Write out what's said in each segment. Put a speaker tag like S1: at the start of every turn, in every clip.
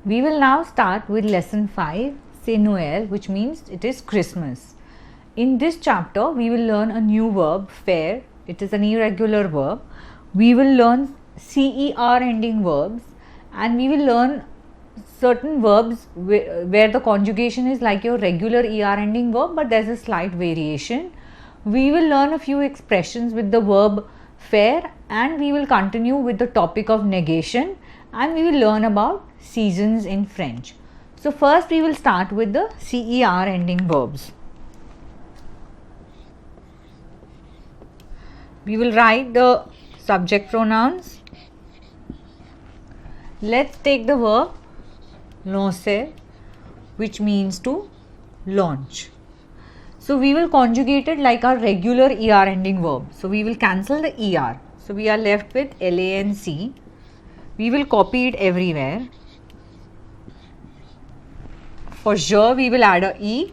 S1: We will now start with lesson 5, c'est Noël, which means it is Christmas. In this chapter, we will learn a new verb, faire. It is an irregular verb. We will learn CER ending verbs, and we will learn certain verbs where the conjugation is like your regular ER ending verb, but there's a slight variation. We will learn a few expressions with the verb faire, and we will continue with the topic of negation, and we will learn about seasons in French. So first we will start with the CER ending verbs. We will write the subject pronouns. Let's take the verb lancer, which means to launch. So we will conjugate it like our regular ER ending verb. So we will cancel the ER. So we are left with LANC. We will copy it everywhere. For je, we will add a E,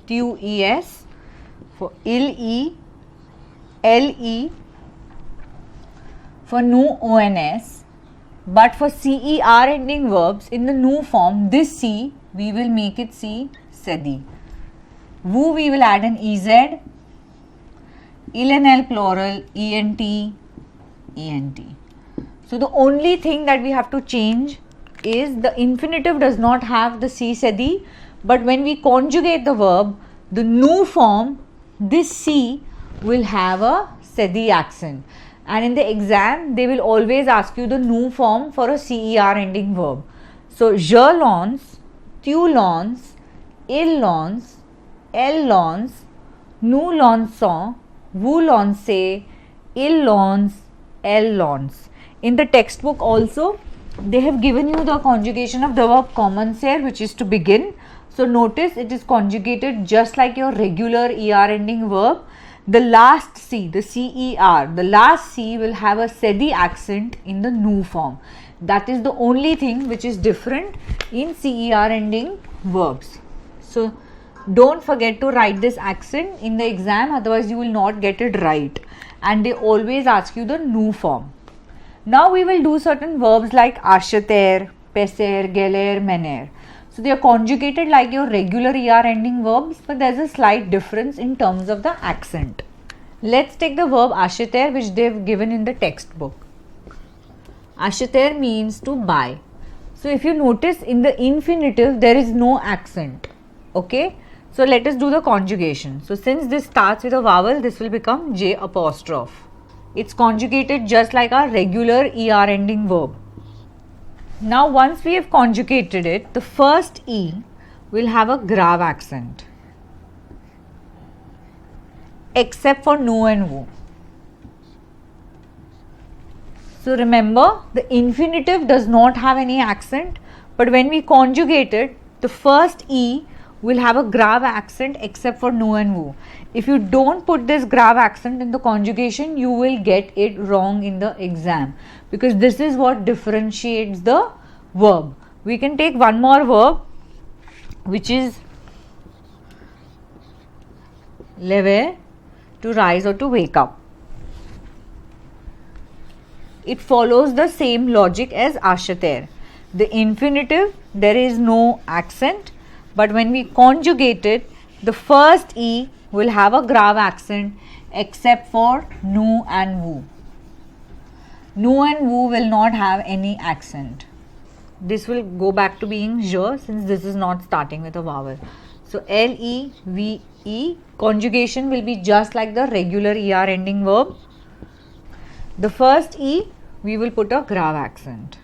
S1: TUES. For il, E, LE. For nous, ONS. But for CER ending verbs, in the nous form, this C, we will make it C, SEDI. Vous, we will add an EZ. Il and L plural, ENT, ENT. So the only thing that we have to change is the infinitive does not have the C, SEDI, but when we conjugate the verb, the nous form, this C will have a SEDI accent. And in the exam, they will always ask you the nous form for a CER ending verb. So, je lance, tu lances, il lance, elle lance, nous lançons, vous lancez, il lance, elle lance. In the textbook also, they have given you the conjugation of the verb commencer, which is to begin. So, notice it is conjugated just like your regular ER ending verb. The last C, the CER, the last C will have a SEDI accent in the nous form. That is the only thing which is different in CER ending verbs. So, don't forget to write this accent in the exam, otherwise you will not get it right. And they always ask you the nous form. Now we will do certain verbs like acheter, paisser, geler, mener. So they are conjugated like your regular ER ending verbs, but there is a slight difference in terms of the accent. Let's take the verb acheter, which they have given in the textbook. Acheter means to buy. So if you notice in the infinitive, there is no accent. Okay. So let us do the conjugation. So since this starts with a vowel, this will become J apostrophe. It's conjugated just like our regular ER ending verb. Now once we have conjugated it, the first E will have a grave accent, except for nous and vous. So remember, the infinitive does not have any accent, but when we conjugate it, the first E will have a grave accent except for nous and vous. If you don't put this grave accent in the conjugation, you will get it wrong in the exam, because this is what differentiates the verb. We can take one more verb, which is lever, to rise or to wake up. It follows the same logic as acheter. The infinitive, there is no accent, but when we conjugate it, the first E will have a grave accent except for nous and vous. Nous and vous will not have any accent. This will go back to being je, since this is not starting with a vowel. So LEVE conjugation will be just like the regular ER ending verb. The first E, we will put a grave accent.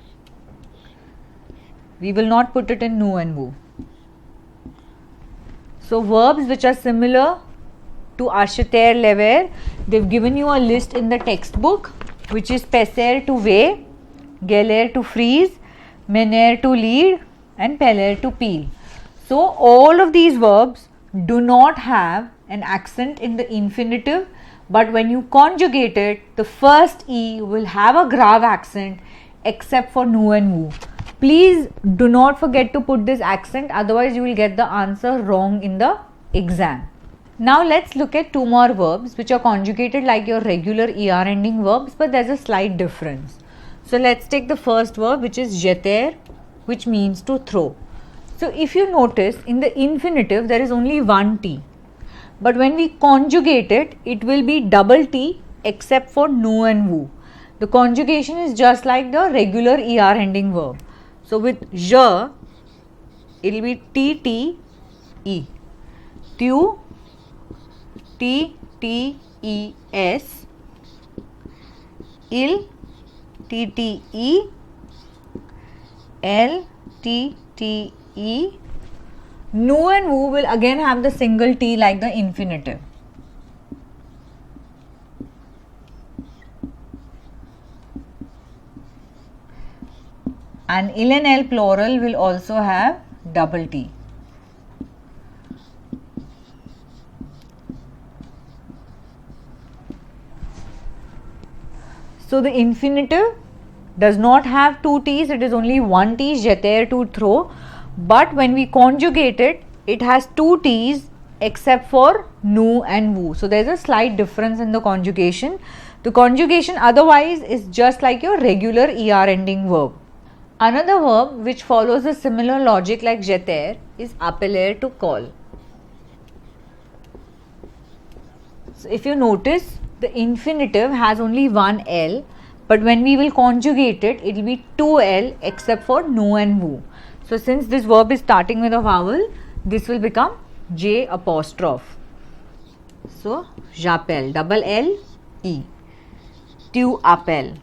S1: We will not put it in nous and vous. So verbs which are similar to acheter, lever, they've given you a list in the textbook, which is paisser to weigh, geler to freeze, mener to lead, and peller to peel. So all of these verbs do not have an accent in the infinitive, but when you conjugate it, the first E will have a grave accent except for nous and vous. Please do not forget to put this accent, otherwise you will get the answer wrong in the exam. Now let's look at two more verbs which are conjugated like your regular ER ending verbs, but there's a slight difference. So let's take the first verb, which is jeter, which means to throw. So if you notice, in the infinitive there is only one T, but when we conjugate it, it will be double T except for nu and vu. The conjugation is just like the regular ER ending verb. So with je, it will be T T E. Tu, T T E S. Il, T T E. L, T T E. Nu and vu will again have the single T like the infinitive. And il and L plural will also have double T. So the infinitive does not have two T's, it is only one T, jeter, to throw. But when we conjugate it, it has two T's except for nu and vu. So there is a slight difference in the conjugation. The conjugation otherwise is just like your regular ER ending verb. Another verb which follows a similar logic like jeter is appeler, to call. So if you notice, the infinitive has only one L, but when we will conjugate it, it will be two L except for nu and vu. So since this verb is starting with a vowel, this will become J apostrophe. So j'appelle, double L E. Tu appelles,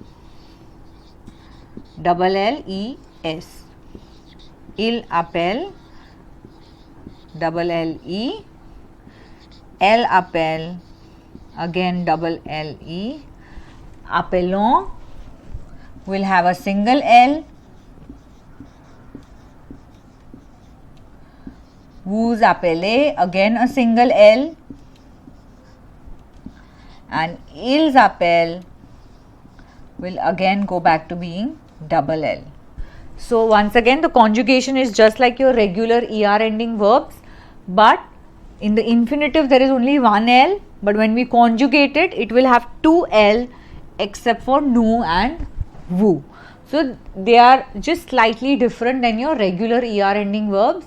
S1: double L E S. Il appelle, double L E. Elle appelle, again double L E. Appelons will have a single L. Vous appelez, again a single L. And ils appellent will again go back to being double L. So once again, the conjugation is just like your regular ER ending verbs, but in the infinitive there is only one L, but when we conjugate it, it will have two L except for nu and vu. So they are just slightly different than your regular ER ending verbs.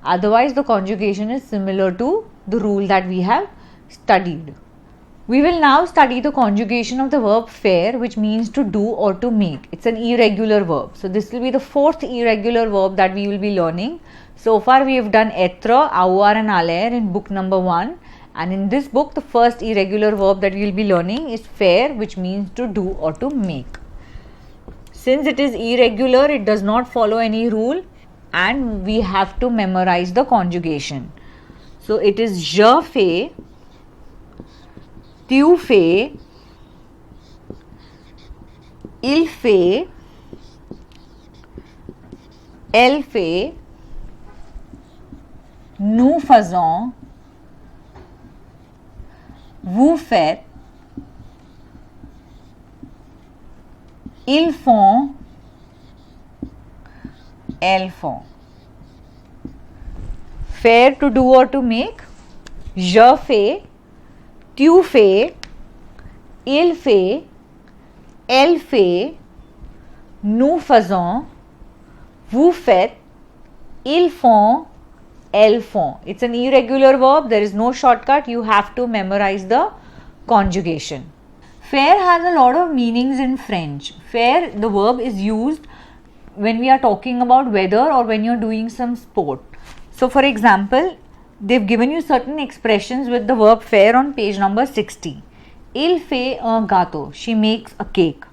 S1: Otherwise the conjugation is similar to the rule that we have studied. We will now study the conjugation of the verb faire, which means to do or to make. It's an irregular verb. So this will be the fourth irregular verb that we will be learning. So far we have done être, avoir and aller in book number 1. And in this book, the first irregular verb that we will be learning is faire, which means to do or to make. Since it is irregular, it does not follow any rule and we have to memorize the conjugation. So it is je fais, tu fais, il fait, elle fait, nous faisons, vous faites, ils font, elles font. Faire, to do or to make. Je fais, tu fais, il fait, elle fait, nous faisons, vous faites, ils font, elles font. It's an irregular verb. There is no shortcut. You have to memorize the conjugation. Faire has a lot of meanings in French. Faire, the verb, is used when we are talking about weather or when you're doing some sport. So for example, they've given you certain expressions with the verb faire on page number 60. Il fait un gâteau. She makes a cake.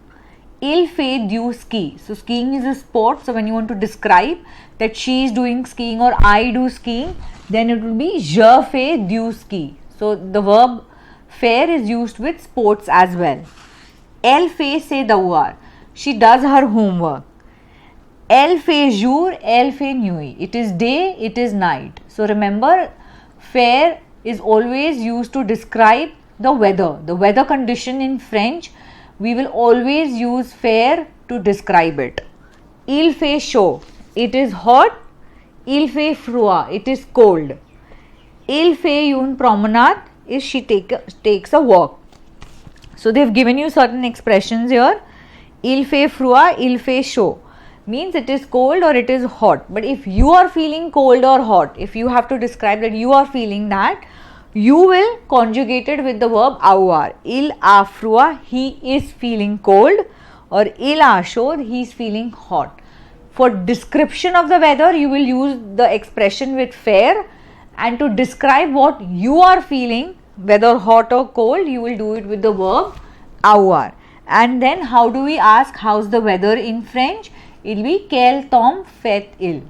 S1: Il fait du ski. So skiing is a sport. So when you want to describe that she is doing skiing or I do skiing, then it will be je fais du ski. So the verb faire is used with sports as well. Elle fait ses devoirs. She does her homework. Elle fait jour, elle fait nuit. It is day, it is night. So remember, faire is always used to describe the weather condition in French. We will always use faire to describe it. Il fait chaud. It is hot. Il fait froid. It is cold. Il fait une promenade. Is she takes a walk. So they have given you certain expressions here. Il fait froid, il fait chaud. means it is cold or it is hot. But if you are feeling cold or hot, if you have to describe that you are feeling that, you will conjugate it with the verb avoir. Il a froid, he is feeling cold, or il a chaud, he is feeling hot. For description of the weather, you will use the expression with faire, and to describe what you are feeling, whether hot or cold, you will do it with the verb avoir. And then how do we ask how's the weather in French? It will be quel temps fait-il.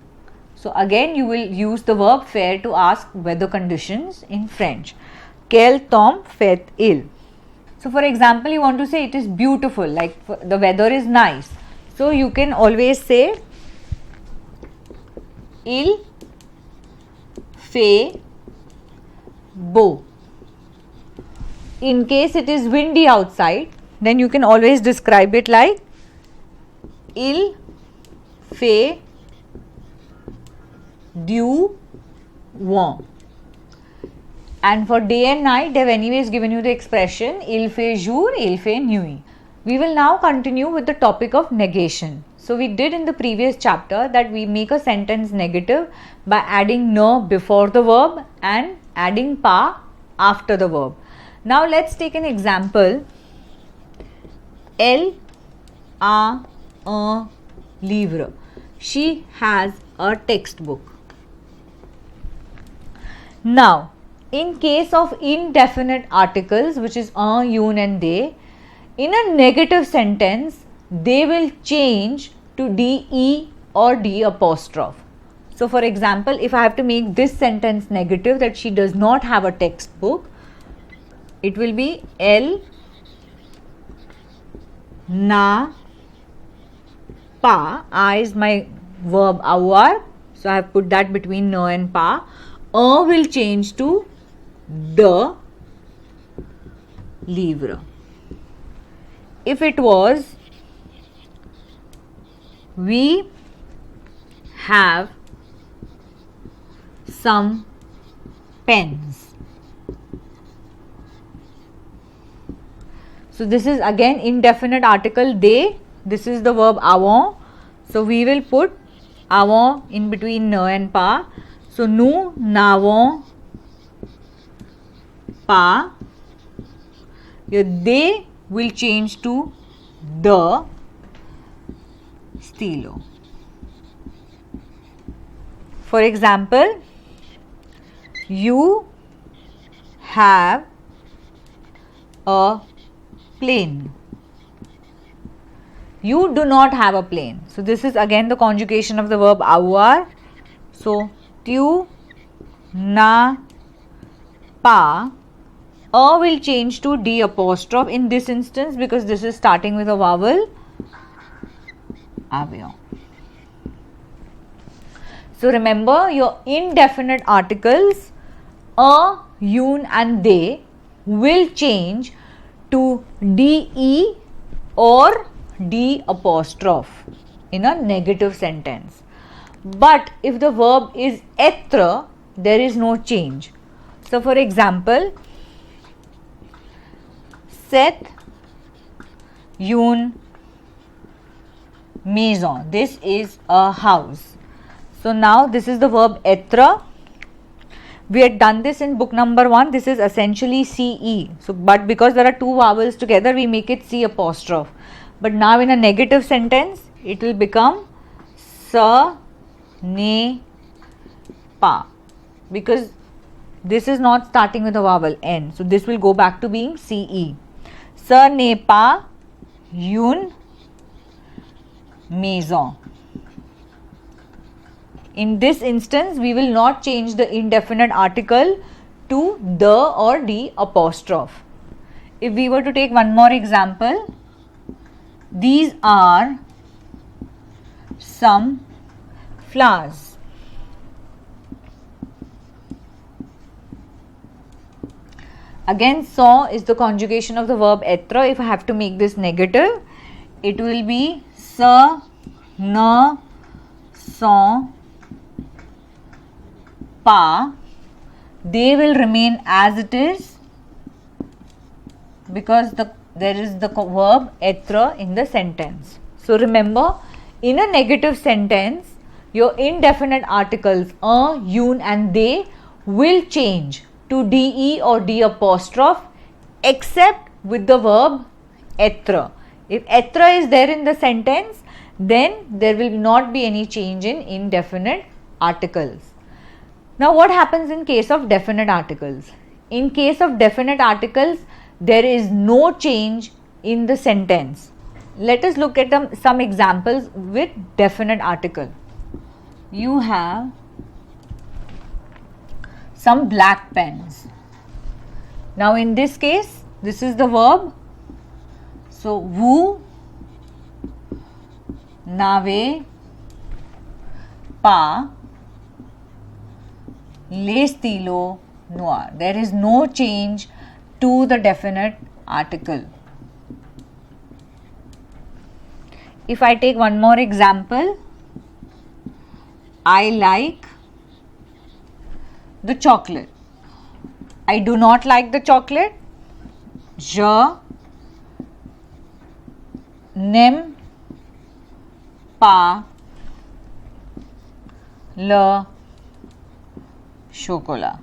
S1: So again you will use the verb faire to ask weather conditions in French. Quel temps fait-il? So for example, you want to say it is beautiful, like the weather is nice. So you can always say il fait beau. In case it is windy outside, then you can always describe it like il fait du vent. And for day and night, they have anyways given you the expression il fait jour, il fait nuit. We will now continue with the topic of negation. So we did in the previous chapter that we make a sentence negative by adding ne before the verb and adding pas after the verb. Now let's take an example. Elle a un livre. She has a textbook. Now, in case of indefinite articles, which is un, un and they, in a negative sentence, they will change to de or d apostrophe. So, for example, if I have to make this sentence negative, that she does not have a textbook, it will be elle n'a pas. A is my verb avoir, so I have put that between ne and pas. Will change to the livre. If it was we have some pens. So this is again indefinite article they. This is the verb avons. So we will put avons in between ne and pas. So nous n'avons pas. Your they will change to the stylo. For example, you have a plane. You do not have a plane. So this is again the conjugation of the verb avoir. So tu n'as pas. Will change to d apostrophe in this instance because this is starting with a vowel. Avion. So remember, your indefinite articles a, un and they will change to de or d apostrophe in a negative sentence. But if the verb is être, there is no change. So for example, cette une maison. This is a house. So now this is the verb être. We had done this in book number 1. This is essentially CE. So, but because there are two vowels together, we make it C apostrophe. But now in a negative sentence, it will become ce n'est pas, because this is not starting with a vowel N. So this will go back to being CE. Ce n'est pas une maison. In this instance, we will not change the indefinite article to the or d apostrophe. If we were to take one more example, these are some flowers. Again, sont is the conjugation of the verb être. If I have to make this negative, it will be ce ne sont pas. They will remain as it is because there is the verb être in the sentence. So remember, In a negative sentence, your indefinite articles un and they will change to de or d apostrophe except with the verb etre. If etre is there in the sentence, then there will not be any change in indefinite articles. Now what happens in case of definite articles? In case of definite articles, there is no change in the sentence. Let us look at some examples with definite article. You have some black pens. Now in this case, this is the verb. So, vu, nave, pa, le stilo, noir. There is no change to the definite article. If I take one more example, I like the chocolate. I do not like the chocolate. Je n'aime pas le chocolat.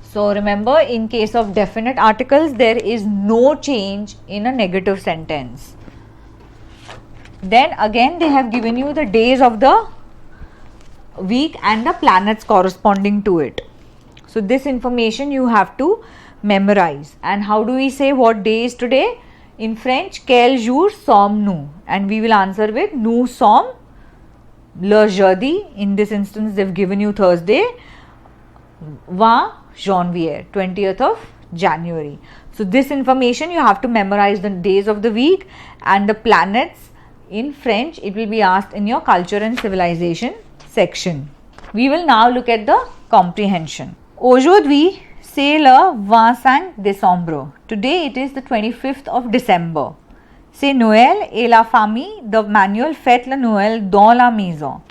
S1: So remember, in case of definite articles, there is no change in a negative sentence. Then again, they have given you the days of the week and the planets corresponding to it. So this information you have to memorize. And how do we say what day is today? In French, quel jour sommes-nous? And we will answer with nous sommes le jeudi. In this instance, they have given you Thursday. 20 janvier, 20th of January. So this information you have to memorize, the days of the week and the planets. In French, it will be asked in your culture and civilization section. We will now look at the comprehension. Aujourd'hui, c'est le 25 décembre. Today it is the 25th of December. C'est Noël et la famille, the manual fête le Noël dans la maison.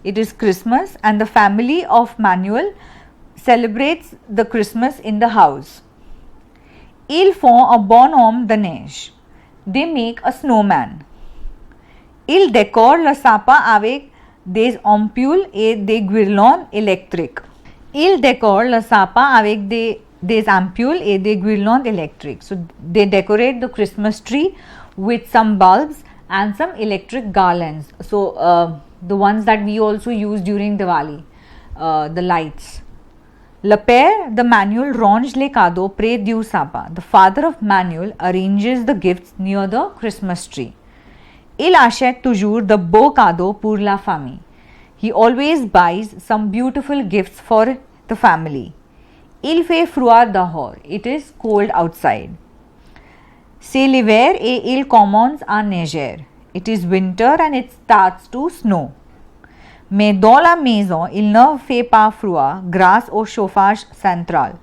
S1: It is Christmas and the family of Manuel celebrates the Christmas in the house. Ils font un bonhomme de neige. They make a snowman. Ils décorent le sapin avec des ampoules et des guirlandes électriques. Ils décorent le sapin avec des ampoules et des guirlandes électriques. So they decorate the Christmas tree with some bulbs and some electric garlands. So the ones that we also use during Diwali, the lights. Le père de Manuel range les cadeaux près du sapin. The father of Manuel arranges the gifts near the Christmas tree. Il achète toujours de beaux cadeaux pour la famille. He always buys some beautiful gifts for the family. Il fait froid dehors. It is cold outside. C'est l'hiver et il commence à neiger. It is winter and it starts to snow. Mais dans la maison, il ne fait pas froid grâce au chauffage central.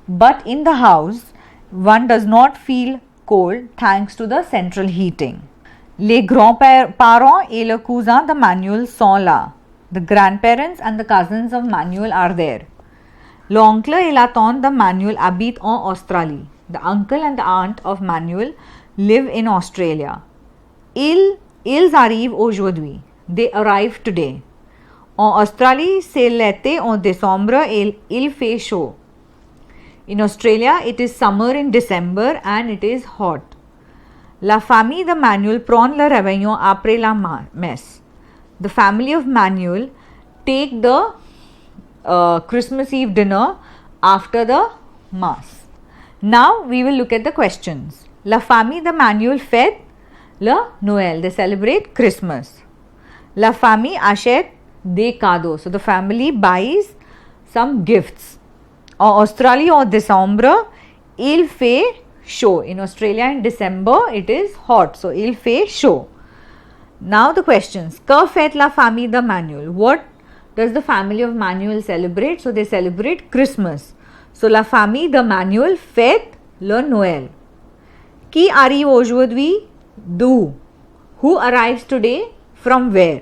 S1: But in the house, one does not feel cold thanks to the central heating. Les grands-parents et le cousin de Manuel sont là. The grandparents and the cousins of Manuel are there. L'oncle et la tante de Manuel habitent en Australie. The uncle and the aunt of Manuel live in Australia. Ils arrivent aujourd'hui. They arrive today. En Australie, c'est l'été en décembre et il fait chaud. In Australia, it is summer in December and it is hot. La famille de Manuel prend le réveillon après la messe. The family of Manuel take the Christmas Eve dinner after the mass. Now we will look at the questions. La famille de Manuel fête le Noël. They celebrate Christmas. La famille achète des cadeaux. So the family buys some gifts. En Australie en décembre, il fait chaud. In Australia in December it is hot. So il fait chaud. Now the questions. Que fait la famille de Manuel? What does the family of Manuel celebrate? So they celebrate Christmas. So la famille de Manuel fête le Noël. Qui arrive aujourd'hui? D'où? Who arrives today? From where?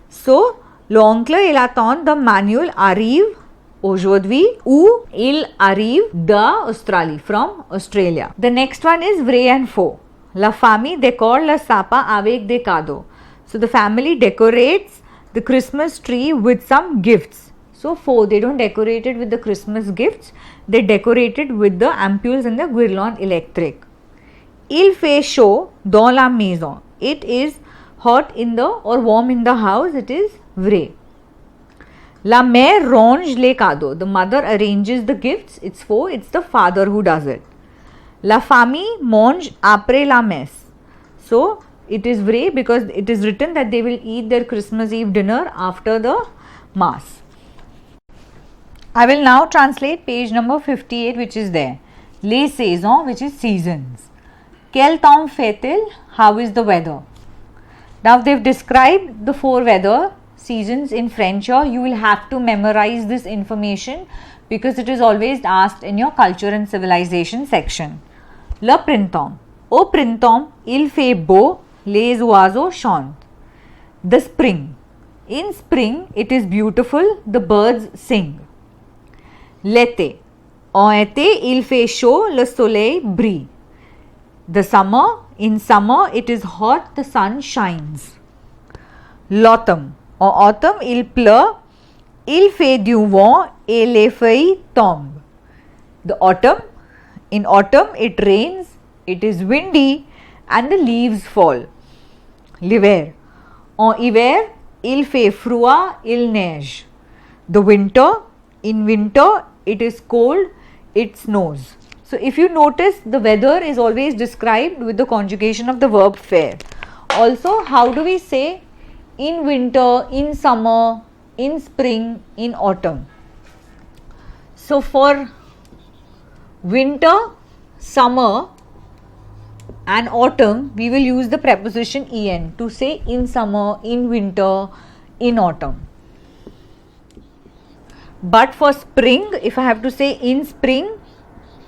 S1: So l'oncle et la tante de Manuel arrivent aujourd'hui ou il arrive d'Australie, from Australia. The next one is vrai and faux. La famille décore le sapin avec des cadeaux. So the family decorates the Christmas tree with some gifts. So 4, they don't decorate it with the Christmas gifts, they decorate it with the ampoules and the guirlandes électriques. Il fait chaud dans la maison. It is hot in the or warm in the house, it is vrai. La mère range les cadeaux. The mother arranges the gifts, it's 4, it's the father who does it. La famille mange après la messe. So it is vrai because it is written that they will eat their Christmas Eve dinner after the mass. I will now translate page number 58, which is there. Les saisons, which is seasons. Quel temps fait-il? How is the weather? Now they have described the 4 weather seasons in French. You will have to memorize this information because it is always asked in your culture and civilization section. Le printemps. Au printemps, il fait beau, les oiseaux chantent. The spring. In spring, it is beautiful, the birds sing. L'été. En été, il fait chaud, le soleil brille. The summer. In summer, it is hot, the sun shines. L'automne. En automne, il pleut, il fait du vent et les feuilles tombent. The autumn. In autumn, it rains, it is windy and the leaves fall. L'hiver. En hiver, il fait froid, il neige. The winter. In winter, it is cold, it snows. So if you notice, the weather is always described with the conjugation of the verb faire. Also, how do we say in winter, in summer, in spring, in autumn? So for winter, summer and autumn, we will use the preposition en to say in summer, in winter, in autumn. But for spring, if I have to say in spring,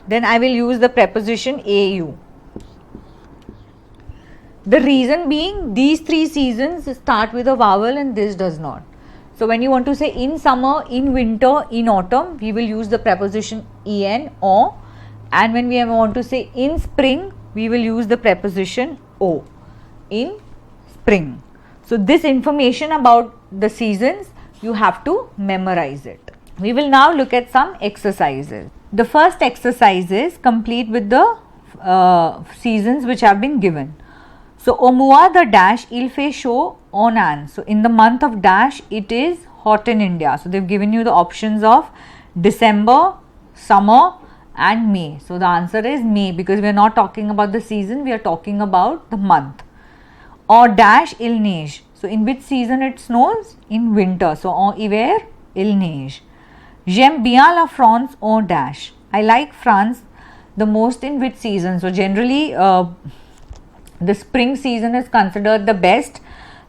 S1: then I will use the preposition au. The reason being, these 3 seasons start with a vowel and this does not. So when you want to say in summer, in winter, in autumn, we will use the preposition en or, and when we want to say in spring, we will use the preposition o, in spring. So this information about the seasons, you have to memorize it. We will now look at some exercises. The first exercise is complete with the seasons which have been given. So, au mois de dash, il fait chaud en Inde. So, in the month of dash, it is hot in India. So, they have given you the options of December, summer and May. So, the answer is May because we are not talking about the season, we are talking about the month. Or dash, il neige. So, in which season it snows? In winter. So, en hiver, il neige. J'aime bien la France en dash. I like France the most in which season? So, generally, the spring season is considered the best.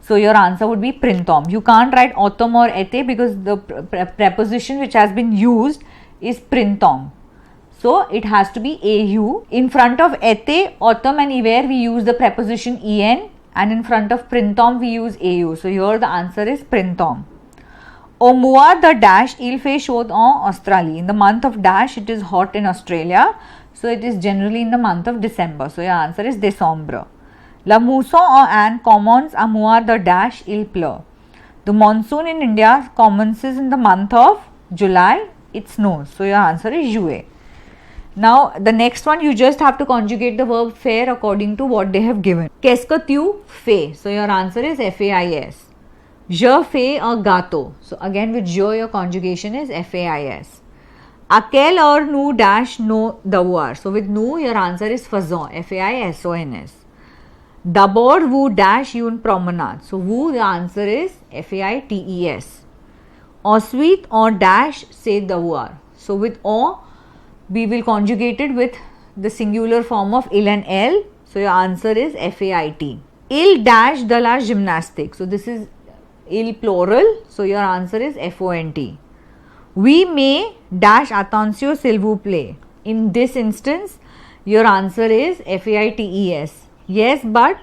S1: So, your answer would be printemps. You can't write autumn or été because the preposition which has been used is printemps. So, it has to be au. In front of été, autumn and hiver, we use the preposition en, and in front of printemps, we use au. So, here the answer is printemps. Au mois de dash, il fait chaud en Australie. In the month of dash, it is hot in Australia. So, it is generally in the month of December. So, your answer is décembre. La mousson en Inde commence à mois de dash, il pleut. The monsoon in India commences in the month of July, it snows. So, your answer is juillet. Now, the next one, you just have to conjugate the verb faire according to what they have given. Qu'est-ce que tu fais? So, your answer is fais. Je fais un gâteau. So, again with je, your conjugation is fais. À quelle heure nous dash nos devoirs? So, with nous, your answer is faisons. Faisons. D'abord, vous dash une promenade. So, vous, the answer is faites. Ensuite, on dash ses devoirs. So, with on, we will conjugate it with the singular form of il and elle. So, your answer is fait. Il dash de la gymnastique. So, this is il plural. So, your answer is font. We may dash attention s'il vous plaît. In this instance, your answer is faites. Yes, but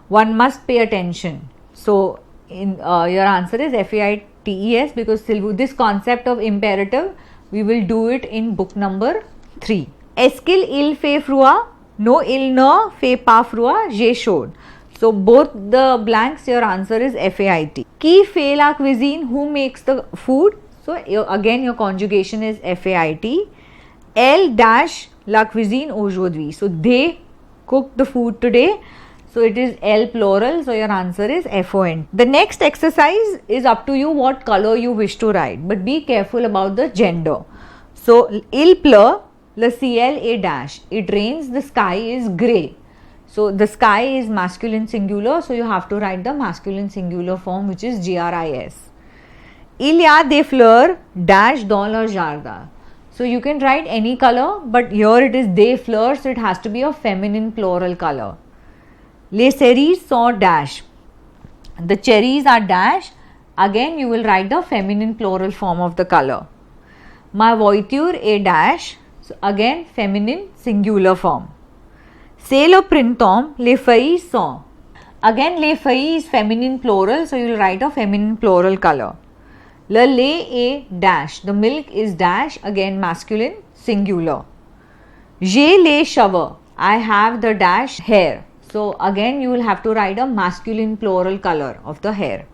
S1: one must pay attention. So, your answer is faites because this concept of imperative, we will do it in book number 3. Est-ce qu'il fait froid? No il ne fait pas froid, j'ai chaud. So both the blanks, your answer is FAIT. Qui fait la cuisine? Who makes the food? So again your conjugation is FAIT. Elle dash la cuisine aujourd'hui. So they cooked the food today. So it is elle plural. So your answer is FON. The next exercise is up to you what color you wish to write. But be careful about the gender. So il pleut, le ciel est dash. It rains, the sky is grey. So the sky is masculine singular. So you have to write the masculine singular form, which is GRIS. Il y a des fleurs dash dans le jardin. So you can write any color, but here it is des fleurs, so it has to be a feminine plural color. Les cerises sont dash. The cherries are dash. Again you will write the feminine plural form of the color. Ma voiture est dash. So again feminine singular form. C'est le printemps, les feuilles sont. Again les feuilles is feminine plural, so you will write a feminine plural color. Le lait est dash. The milk is dash. Again masculine singular. J'ai les cheveux. I have the dash hair. So again you will have to write a masculine plural color of the hair.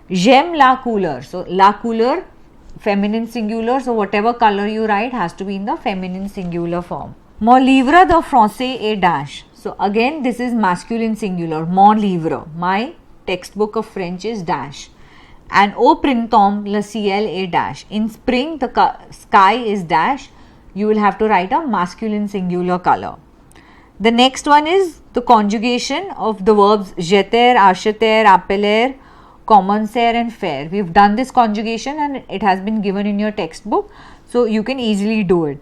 S1: J'aime la couleur. So la couleur feminine singular. So whatever color you write has to be in the feminine singular form. Mon livre de français est dash. So again this is masculine singular. Mon livre. My textbook of French is dash. And au printemps le ciel est dash. In spring the sky is dash. You will have to write a masculine singular color. The next one is the conjugation of the verbs jeter, acheter, appeler, commencer and faire. We've done this conjugation and it has been given in your textbook. So you can easily do it.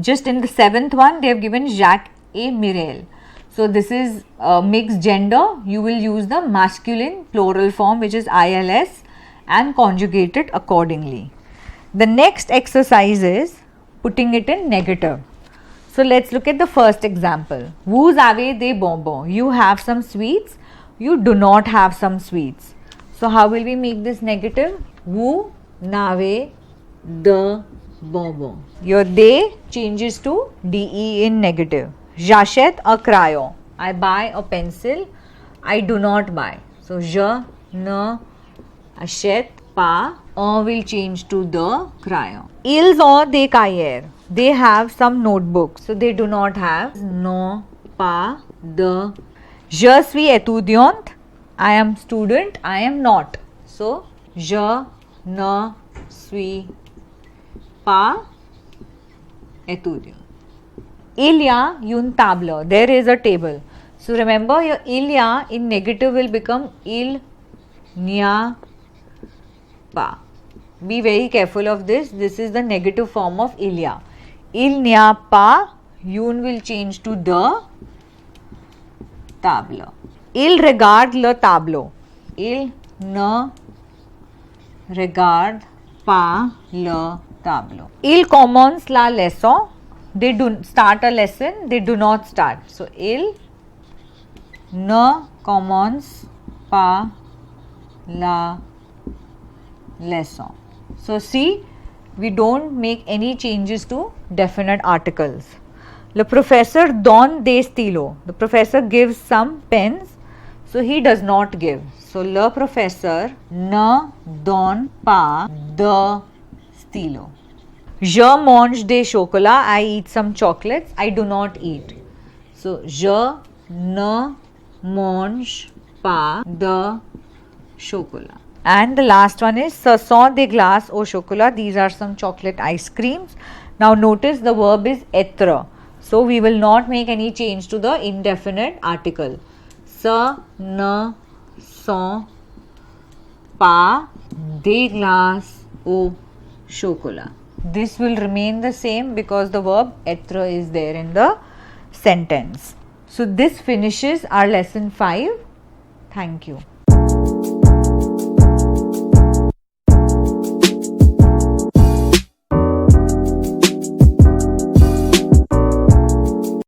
S1: Just in the 7th one they have given Jacques et Mireille. So this is mixed gender. You will use the masculine plural form, which is ILS, and conjugate it accordingly. The next exercise is putting it in negative. So let's look at the first example. Vous avez des bonbons. You have some sweets. You do not have some sweets. So how will we make this negative? Vous n'avez de bonbons. Your they changes to DE in negative. J'achète un crayon. I buy a pencil. I do not buy. So je ne achète pas. Un will change to the crayon. Ils ont des cahiers. They have some notebooks. So they do not have. Non pas de. Je suis étudiante. I am student. I am not. So je ne suis pas étudiant. Il y a une table. There is a table. So remember your il y a in negative will become il n'y a pas. Be very careful of this. This is the negative form of il y a. Il n'y a pas. Une will change to the table. Il regarde le tableau. Il ne regarde pas le tableau. Il commence la leçon. They do start a lesson. They do not start. So il ne commence pas la leçon. So see, we don't make any changes to definite articles. Le professeur donne des stylos. The professor gives some pens. So he does not give. So le professeur ne donne pas de stylo. Je mange des chocolats. I eat some chocolates. I do not eat. So je ne mange pas de chocolat. And the last one is ce sont des glaces au chocolat. These are some chocolate ice creams. Now notice the verb is être. So we will not make any change to the indefinite article. Ce ne sont pas des glaces au chocolat. This will remain the same because the verb être is there in the sentence. So this finishes our lesson 5. Thank you.